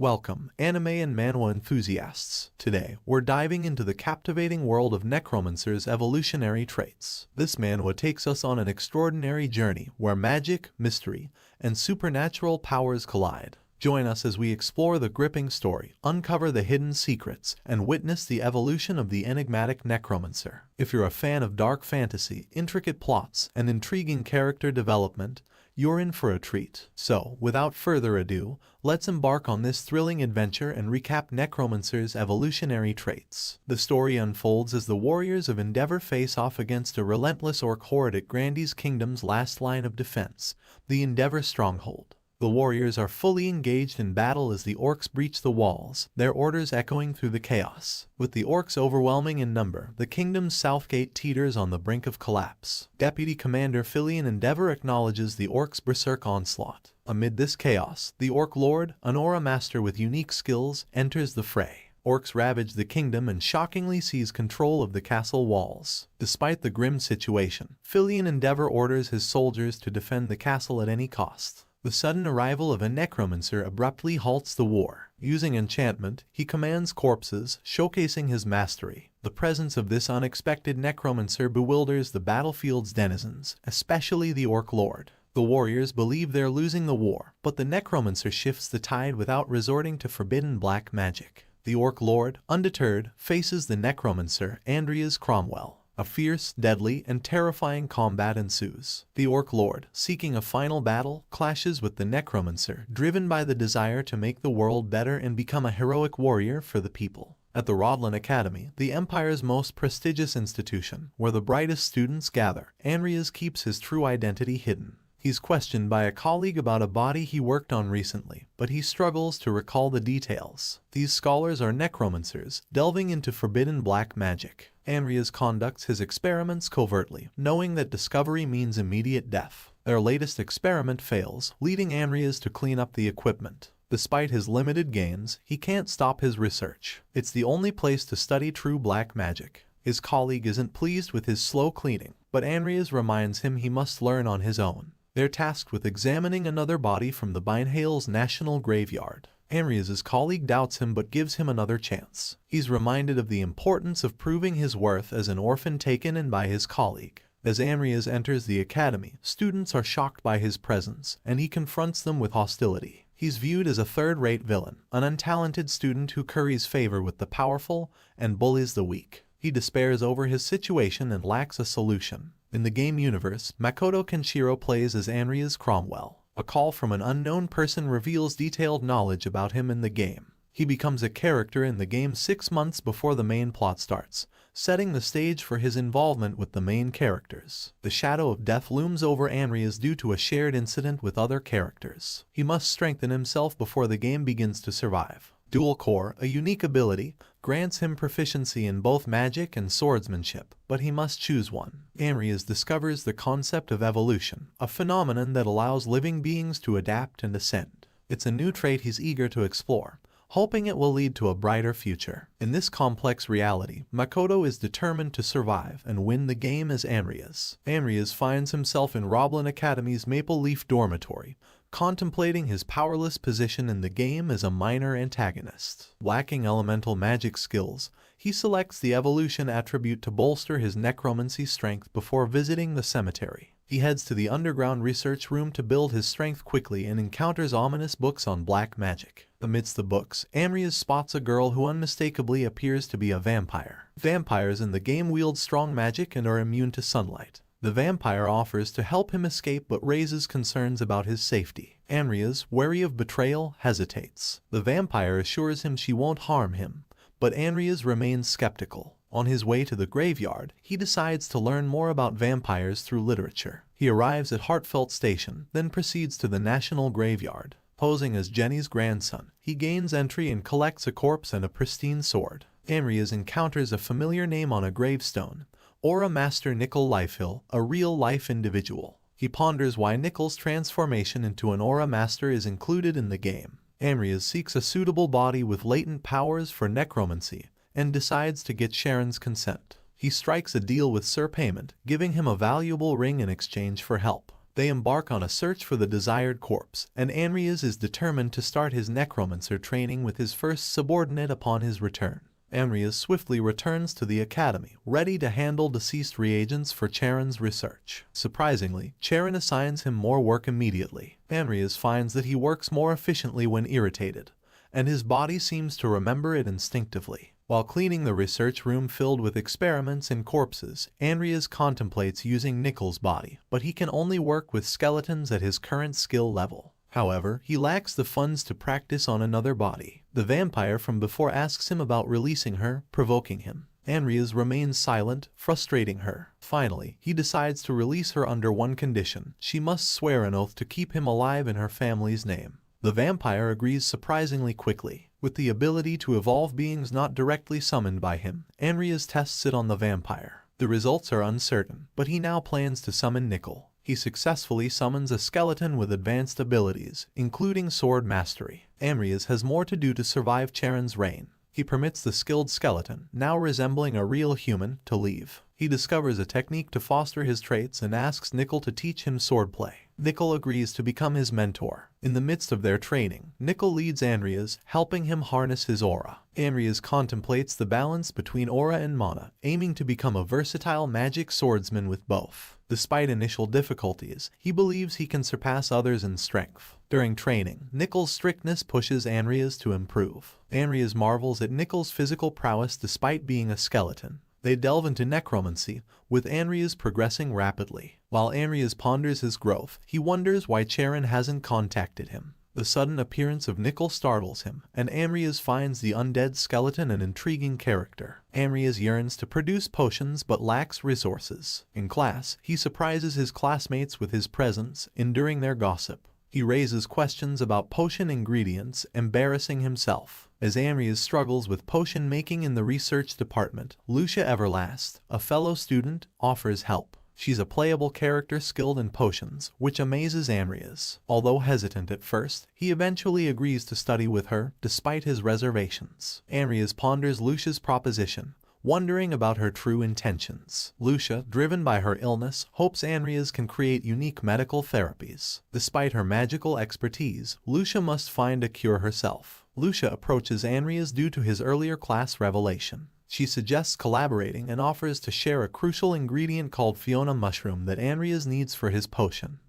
Welcome, anime and manhwa enthusiasts. Today, we're diving into the captivating world of Necromancer's evolutionary traits. This manhwa takes us on an extraordinary journey where magic, mystery, and supernatural powers collide. Join us as we explore the gripping story, uncover the hidden secrets, and witness the evolution of the enigmatic Necromancer. If you're a fan of dark fantasy, intricate plots, and intriguing character development, you're in for a treat. So, without further ado, let's embark on this thrilling adventure and recap Necromancer's evolutionary traits. The story unfolds as the warriors of Endeavor face off against a relentless orc horde at Grandy's kingdom's last line of defense, the Endeavor stronghold. The warriors are fully engaged in battle as the orcs breach the walls, their orders echoing through the chaos. With the orcs overwhelming in number, the kingdom's south gate teeters on the brink of collapse. Deputy Commander Filian Endeavor acknowledges the orcs' berserk onslaught. Amid this chaos, the Orc Lord, an aura master with unique skills, enters the fray. Orcs ravage the kingdom and shockingly seize control of the castle walls. Despite the grim situation, Filian Endeavor orders his soldiers to defend the castle at any cost. The sudden arrival of a necromancer abruptly halts the war. Using enchantment, he commands corpses, showcasing his mastery. The presence of this unexpected necromancer bewilders the battlefield's denizens, especially the Orc Lord. The warriors believe they're losing the war, but the necromancer shifts the tide without resorting to forbidden black magic. The Orc Lord, undeterred, faces the necromancer, Andreas Cromwell. A fierce, deadly, and terrifying combat ensues. The Orc Lord, seeking a final battle, clashes with the Necromancer, driven by the desire to make the world better and become a heroic warrior for the people. At the Rodlin Academy, the Empire's most prestigious institution, where the brightest students gather, Andreas keeps his true identity hidden. He's questioned by a colleague about a body he worked on recently, but he struggles to recall the details. These scholars are necromancers, delving into forbidden black magic. Andreas conducts his experiments covertly, knowing that discovery means immediate death. Their latest experiment fails, leading Andreas to clean up the equipment. Despite his limited gains, he can't stop his research. It's the only place to study true black magic. His colleague isn't pleased with his slow cleaning, but Andreas reminds him he must learn on his own. They're tasked with examining another body from the Binehale's national graveyard. Andreas' colleague doubts him but gives him another chance. He's reminded of the importance of proving his worth as an orphan taken in by his colleague. As Andreas enters the academy, students are shocked by his presence, and he confronts them with hostility. He's viewed as a third-rate villain, an untalented student who curries favor with the powerful and bullies the weak. He despairs over his situation and lacks a solution. In the game universe, Makoto Kenshiro plays as Andreas Cromwell. A call from an unknown person reveals detailed knowledge about him in the game. He becomes a character in the game 6 months before the main plot starts, setting the stage for his involvement with the main characters. The shadow of death looms over Andreas due to a shared incident with other characters. He must strengthen himself before the game begins to survive. Dual Core, a unique ability, grants him proficiency in both magic and swordsmanship, but he must choose one. Andreas discovers the concept of evolution, a phenomenon that allows living beings to adapt and ascend. It's a new trait he's eager to explore, hoping it will lead to a brighter future. In this complex reality, Makoto is determined to survive and win the game as Andreas. Andreas finds himself in Roblin Academy's Maple Leaf dormitory, contemplating his powerless position in the game as a minor antagonist. Lacking elemental magic skills, he selects the evolution attribute to bolster his necromancy strength before visiting the cemetery. He heads to the underground research room to build his strength quickly and encounters ominous books on black magic. Amidst the books, Andreas spots a girl who unmistakably appears to be a vampire. Vampires in the game wield strong magic and are immune to sunlight. The vampire offers to help him escape but raises concerns about his safety. Andreas, wary of betrayal, hesitates. The vampire assures him she won't harm him, but Andreas remains skeptical. On his way to the graveyard, he decides to learn more about vampires through literature. He arrives at Heartfelt Station, then proceeds to the National Graveyard. Posing as Jenny's grandson, he gains entry and collects a corpse and a pristine sword. Andreas encounters a familiar name on a gravestone, Aura Master Nickel Lifehill, a real-life individual. He ponders why Nickel's transformation into an Aura Master is included in the game. Andreas seeks a suitable body with latent powers for necromancy, and decides to get Sharon's consent. He strikes a deal with Sir Payment, giving him a valuable ring in exchange for help. They embark on a search for the desired corpse, and Anrias is determined to start his necromancer training with his first subordinate upon his return. Anrias swiftly returns to the academy, ready to handle deceased reagents for Charon's research. Surprisingly, Charon assigns him more work immediately. Anrias finds that he works more efficiently when irritated, and his body seems to remember it instinctively. While cleaning the research room filled with experiments and corpses, Anrias contemplates using Nickel's body, but he can only work with skeletons at his current skill level. However, he lacks the funds to practice on another body. The vampire from before asks him about releasing her, provoking him. Anrias remains silent, frustrating her. Finally, he decides to release her under one condition: she must swear an oath to keep him alive in her family's name. The vampire agrees surprisingly quickly. With the ability to evolve beings not directly summoned by him, Anrias tests it on the vampire. The results are uncertain, but he now plans to summon Nickel. He successfully summons a skeleton with advanced abilities, including sword mastery. Anrias has more to do to survive Charon's reign. He permits the skilled skeleton, now resembling a real human, to leave. He discovers a technique to foster his traits and asks Nickel to teach him swordplay. Nickel agrees to become his mentor. In the midst of their training, Nickel leads Anrias, helping him harness his aura. Anrias contemplates the balance between aura and mana, aiming to become a versatile magic swordsman with both. Despite initial difficulties, he believes he can surpass others in strength. During training, Nickel's strictness pushes Anrias to improve. Anrias marvels at Nickel's physical prowess despite being a skeleton. They delve into necromancy, with Anrias progressing rapidly. While Anrias ponders his growth, he wonders why Charon hasn't contacted him. The sudden appearance of Nickel startles him, and Anrias finds the undead skeleton an intriguing character. Anrias yearns to produce potions but lacks resources. In class, he surprises his classmates with his presence, enduring their gossip. He raises questions about potion ingredients, embarrassing himself. As Anrias struggles with potion making in the research department, Lucia Everlast, a fellow student, offers help. She's a playable character skilled in potions, which amazes Anrias. Although hesitant at first, he eventually agrees to study with her, despite his reservations. Anrias ponders Lucia's proposition, wondering about her true intentions. Lucia, driven by her illness, hopes Anrias can create unique medical therapies. Despite her magical expertise, Lucia must find a cure herself. Lucia approaches Anrias due to his earlier class revelation. She suggests collaborating and offers to share a crucial ingredient called Fiona mushroom that Anrias needs for his potion.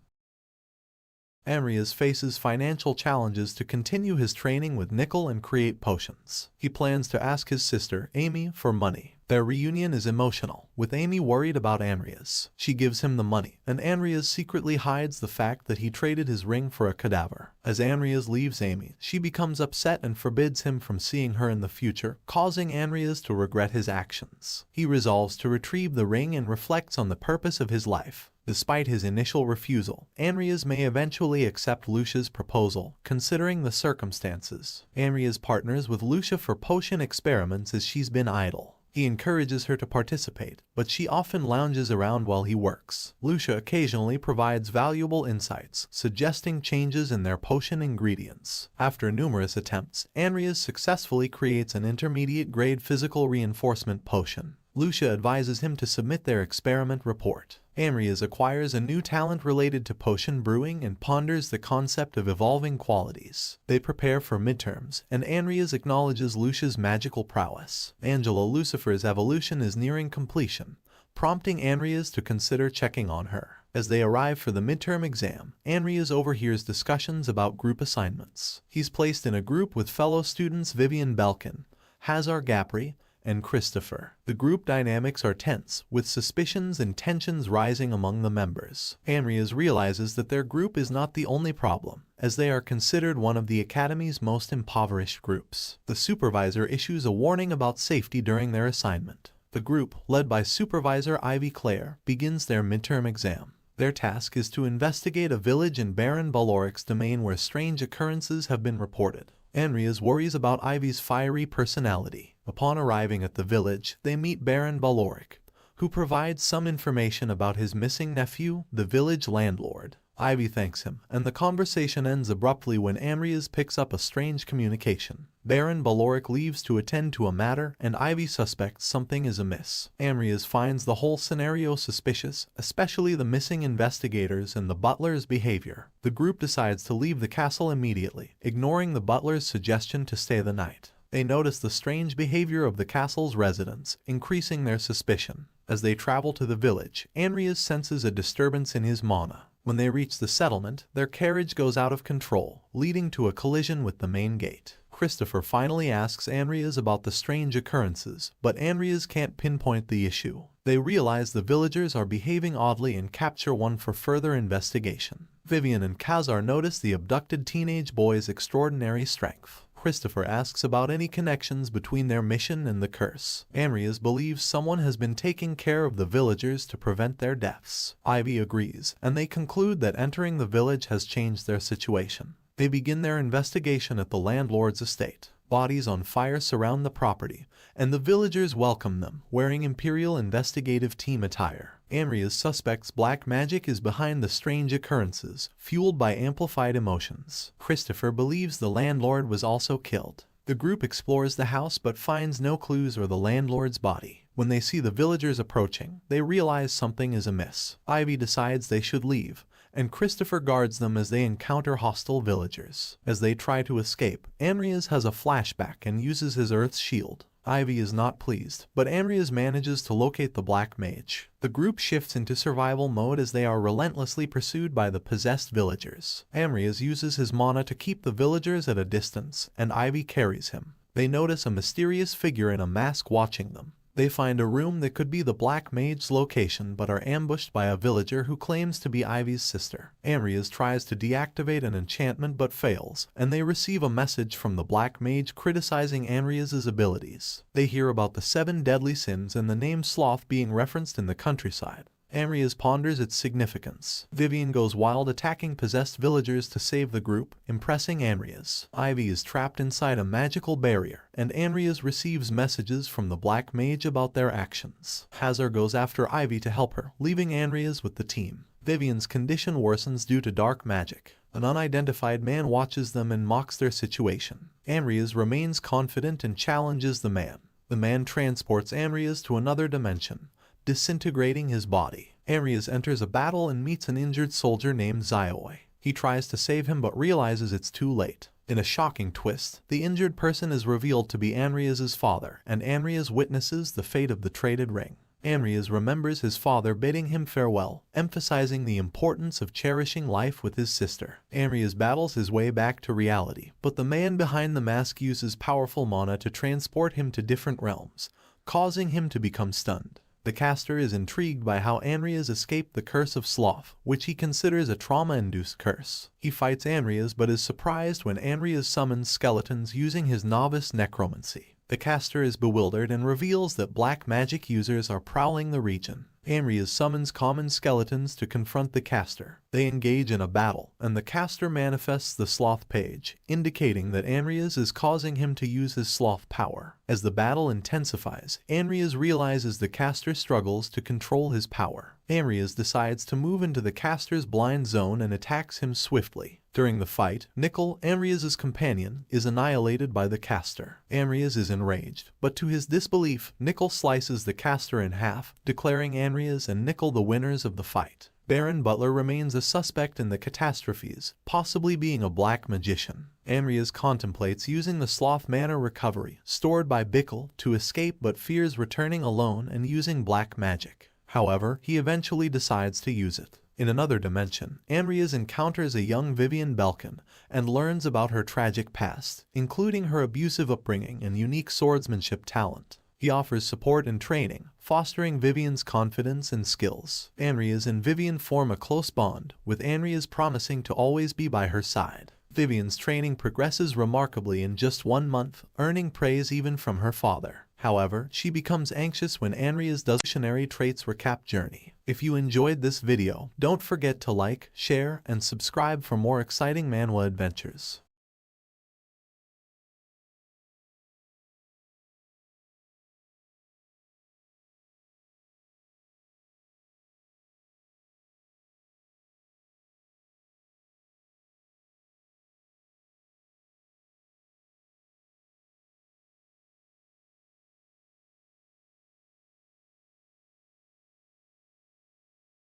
Anrias faces financial challenges to continue his training with Nickel and create potions. He plans to ask his sister, Amy, for money. Their reunion is emotional, with Amy worried about Anrias. She gives him the money, and Anrias secretly hides the fact that he traded his ring for a cadaver. As Anrias leaves Amy, she becomes upset and forbids him from seeing her in the future, causing Anrias to regret his actions. He resolves to retrieve the ring and reflects on the purpose of his life. Despite his initial refusal, Anrias may eventually accept Lucia's proposal, considering the circumstances. Anrias partners with Lucia for potion experiments as she's been idle. He encourages her to participate, but she often lounges around while he works. Lucia occasionally provides valuable insights, suggesting changes in their potion ingredients. After numerous attempts, Anrias successfully creates an intermediate-grade physical reinforcement potion. Lucia advises him to submit their experiment report. Anrias acquires a new talent related to potion brewing and ponders the concept of evolving qualities. They prepare for midterms, and Anrias acknowledges Lucia's magical prowess. Angela Lucifer's evolution is nearing completion, prompting Anrias to consider checking on her. As they arrive for the midterm exam, Anrias overhears discussions about group assignments. He's placed in a group with fellow students Vivian Belkin, Hazar Gapri, and Christopher. The group dynamics are tense, with suspicions and tensions rising among the members. Anrias realizes that their group is not the only problem, as they are considered one of the Academy's most impoverished groups. The supervisor issues a warning about safety during their assignment. The group, led by Supervisor Ivy Clare, begins their midterm exam. Their task is to investigate a village in Baron Baloric's domain where strange occurrences have been reported. Anrias worries about Ivy's fiery personality. Upon arriving at the village, they meet Baron Baloric, who provides some information about his missing nephew, the village landlord. Ivy thanks him, and the conversation ends abruptly when Amrias picks up a strange communication. Baron Baloric leaves to attend to a matter, and Ivy suspects something is amiss. Amrias finds the whole scenario suspicious, especially the missing investigators and the butler's behavior. The group decides to leave the castle immediately, ignoring the butler's suggestion to stay the night. They notice the strange behavior of the castle's residents, increasing their suspicion. As they travel to the village, Amrias senses a disturbance in his mana. When they reach the settlement, their carriage goes out of control, leading to a collision with the main gate. Christopher finally asks Amrias about the strange occurrences, but Amrias can't pinpoint the issue. They realize the villagers are behaving oddly and capture one for further investigation. Vivian and Khazar notice the abducted teenage boy's extraordinary strength. Christopher asks about any connections between their mission and the curse. Amrias believes someone has been taking care of the villagers to prevent their deaths. Ivy agrees, and they conclude that entering the village has changed their situation. They begin their investigation at the landlord's estate. Bodies on fire surround the property, and the villagers welcome them, wearing Imperial Investigative Team attire. Amrias suspects black magic is behind the strange occurrences, fueled by amplified emotions. Christopher believes the landlord was also killed. The group explores the house but finds no clues or the landlord's body. When they see the villagers approaching, they realize something is amiss. Ivy decides they should leave, and Christopher guards them as they encounter hostile villagers. As they try to escape, Amrias has a flashback and uses his Earth's shield. Ivy is not pleased, but Amrias manages to locate the black mage. The group shifts into survival mode as they are relentlessly pursued by the possessed villagers. Amrias uses his mana to keep the villagers at a distance, and Ivy carries him. They notice a mysterious figure in a mask watching them. They find a room that could be the Black Mage's location but are ambushed by a villager who claims to be Ivy's sister. Amrias tries to deactivate an enchantment but fails, and they receive a message from the Black Mage criticizing Amrias' abilities. They hear about the 7 deadly sins and the name Sloth being referenced in the countryside. Amrias ponders its significance. Vivian goes wild attacking possessed villagers to save the group, impressing Amrias. Ivy is trapped inside a magical barrier, and Amrias receives messages from the Black Mage about their actions. Khazar goes after Ivy to help her, leaving Amrias with the team. Vivian's condition worsens due to dark magic. An unidentified man watches them and mocks their situation. Amrias remains confident and challenges the man. The man transports Amrias to another dimension, disintegrating his body. Amrias enters a battle and meets an injured soldier named Xioi. He tries to save him but realizes it's too late. In a shocking twist, the injured person is revealed to be Amrias' father, and Amrias witnesses the fate of the traded ring. Amrias remembers his father bidding him farewell, emphasizing the importance of cherishing life with his sister. Amrias battles his way back to reality, but the man behind the mask uses powerful mana to transport him to different realms, causing him to become stunned. The caster is intrigued by how Amrias escaped the curse of sloth, which he considers a trauma-induced curse. He fights Amrias but is surprised when Amrias summons skeletons using his novice necromancy. The caster is bewildered and reveals that black magic users are prowling the region. Amrias summons common skeletons to confront the caster. They engage in a battle, and the caster manifests the sloth page, indicating that Amrias is causing him to use his sloth power. As the battle intensifies, Amrias realizes the caster struggles to control his power. Amrias decides to move into the caster's blind zone and attacks him swiftly. During the fight, Nickel, Amrias' companion, is annihilated by the caster. Amrias is enraged, but to his disbelief, Nickel slices the caster in half, declaring Amrias and Nickel the winners of the fight. Baron Butler remains a suspect in the catastrophes, possibly being a black magician. Amrias contemplates using the sloth mana recovery, stored by Bickle, to escape but fears returning alone and using black magic. However, he eventually decides to use it. In another dimension, Amrias encounters a young Vivian Belkin and learns about her tragic past, including her abusive upbringing and unique swordsmanship talent. He offers support and training, fostering Vivian's confidence and skills. Amrias and Vivian form a close bond, with Amrias promising to always be by her side. Vivian's training progresses remarkably in just 1 month, earning praise even from her father. However, she becomes anxious when Amrias does evolutionary traits recap journey. If you enjoyed this video, don't forget to like, share, and subscribe for more exciting manhwa adventures.